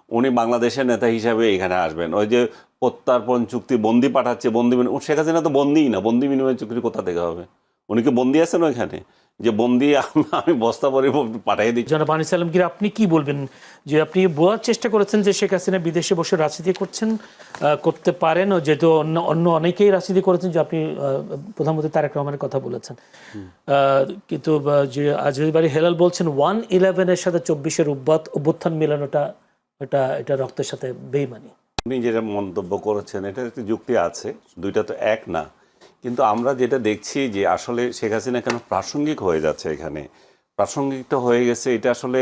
উনি বাংলাদেশের নেতা হিসাবে এখানে আসবেন। ওই যে প্রত্যর্পণ চুক্তি বন্দি পাঠাচ্ছে, বন্দি শেখ হাসিনা তো বন্দিই না, বন্দি বিনিময় চুক্তি কোথা থেকে হবে? উনি কি বন্দি আছেন ওইখানে যে বন্দি আমি বস্তা পরে পাঠিয়ে দিচ্ছি? জনাব আনিস আলমগীর, আপনি কি বলবেন যে আপনি বোঝার চেষ্টা করেছেন যে শেখ হাসিনা বিদেশে বসে রাজনীতি করতে পারেন, ও যেহেতু অন্য অনেকেই রাজনীতি করেছেন, যে আপনি প্রধানমন্ত্রী তারেক রহমানের কথা বলেছেন, কিন্তু যে আজহারি হেলাল বলছেন 1/11-এর সাথে 24-এর অভ্যুত্থান মেলানোটা এটা রক্তের সাথে বেইমানি। আপনি যেটা মন্তব্য করেছেন এটা একটি যুক্তি আছে, দুইটা তো এক না। কিন্তু আমরা যেটা দেখছি যে আসলে শেখ হাসিনা কেন প্রাসঙ্গিক হয়ে যাচ্ছে এখানে, প্রাসঙ্গিকটা হয়ে গেছে এটা আসলে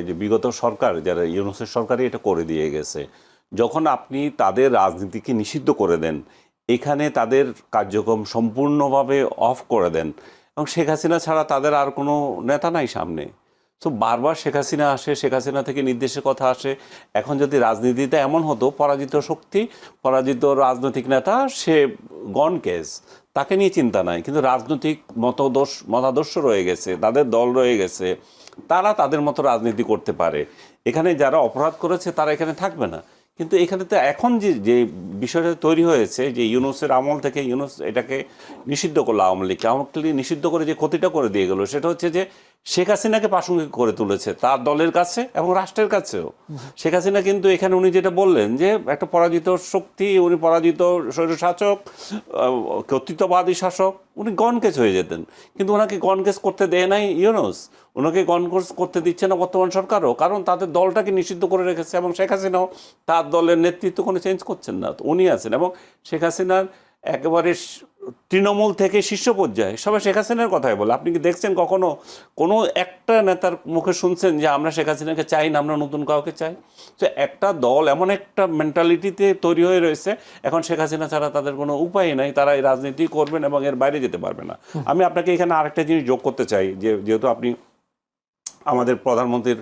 যে বিগত সরকার যারা ইউনূসের সরকারই এটা করে দিয়ে গেছে। যখন আপনি তাদের রাজনীতিকে নিষিদ্ধ করে দেন, এখানে তাদের কার্যক্রম সম্পূর্ণভাবে অফ করে দেন, এবং শেখ হাসিনা ছাড়া তাদের আর কোনো নেতা নাই সামনে। তো বারবার শেখ হাসিনা আসে, শেখ হাসিনা থেকে নির্দেশের কথা আসে। এখন যদি রাজনীতিতে এমন হতো, পরাজিত শক্তি, পরাজিত রাজনৈতিক নেতা, সে গন কেস, তাকে নিয়ে চিন্তা নাই, কিন্তু রাজনৈতিক মতাদর্শ রয়ে গেছে, তাদের দল রয়ে গেছে, তারা তাদের মতো রাজনীতি করতে পারে। এখানে যারা অপরাধ করেছে তারা এখানে থাকবে না। কিন্তু এখানে তো এখন যে বিষয়টা তৈরি হয়েছে, যে ইউনূসের আমল থেকে ইউনূস এটাকে নিষিদ্ধ করলো, আওয়ামী লীগকে নিষিদ্ধ করে যে ক্ষতিটা করে দিয়ে গেল, সেটা হচ্ছে যে শেখ হাসিনাকে প্রাসঙ্গিক করে তুলেছে তার দলের কাছে এবং রাষ্ট্রের কাছেও। শেখ হাসিনা কিন্তু এখানে উনি যেটা বললেন যে একটা পরাজিত শক্তি, উনি পরাজিত স্বৈরশাসক, কর্তৃত্ববাদী শাসক, উনি গনকেস হয়ে যেতেন। কিন্তু ওনাকে গনকেস করতে দেয় নাই ইউনূস, ওনাকে গনকেস করতে দিচ্ছে না বর্তমান সরকারও, কারণ তাদের দলটাকে নিষিদ্ধ করে রেখেছে, এবং শেখ হাসিনাও তার দলের নেতৃত্ব কোনো চেঞ্জ করছেন না, উনি আছেন। এবং শেখ হাসিনার একেবারে তৃণমূল থেকে শীর্ষ পর্যায়ে সবাই শেখ হাসিনার কথাই বলে। আপনি কি দেখছেন কখনো কোনো একটা নেতার মুখে শুনছেন যে আমরা শেখ হাসিনাকে চাই না, আমরা নতুন কাউকে চাই? তো একটা দল এমন একটা মেন্টালিটিতে তৈরি হয়ে রয়েছে, এখন শেখ হাসিনা ছাড়া তাদের কোনো উপায় নাই, তারা এই রাজনীতি করবেন এবং এর বাইরে যেতে পারবে না। আমি আপনাকে এখানে আরেকটা জিনিস যোগ করতে চাই, যেহেতু আপনি আমাদের প্রধানমন্ত্রীর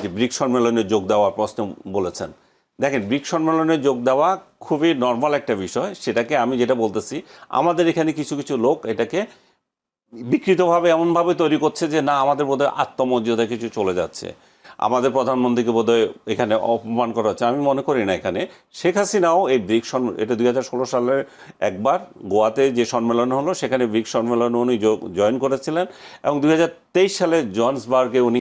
যে ব্রিক্স সম্মেলনে যোগ দেওয়ার প্রশ্ন বলেছেন, দেখেন ব্রিক্স সম্মেলনে যোগ দেওয়া খুবই নর্মাল একটা বিষয়। সেটাকে আমি যেটা বলতেছি, আমাদের এখানে কিছু কিছু লোক এটাকে বিকৃতভাবে এমনভাবে তৈরি করছে যে না, আমাদের বোধহয় আত্মমর্যাদা কিছু চলে যাচ্ছে, আমাদের প্রধানমন্ত্রীকে বোধহয় এখানে অপমান করা হচ্ছে। আমি মনে করি না। এখানে শেখ হাসিনাও এই ব্রিক্স এটা 2016 সালে একবার গোয়াতে যে সম্মেলন হলো, সেখানে ব্রিক্স সম্মেলনে উনি জয়েন করেছিলেন, এবং 2023 সালে জোহান্সবার্গে উনি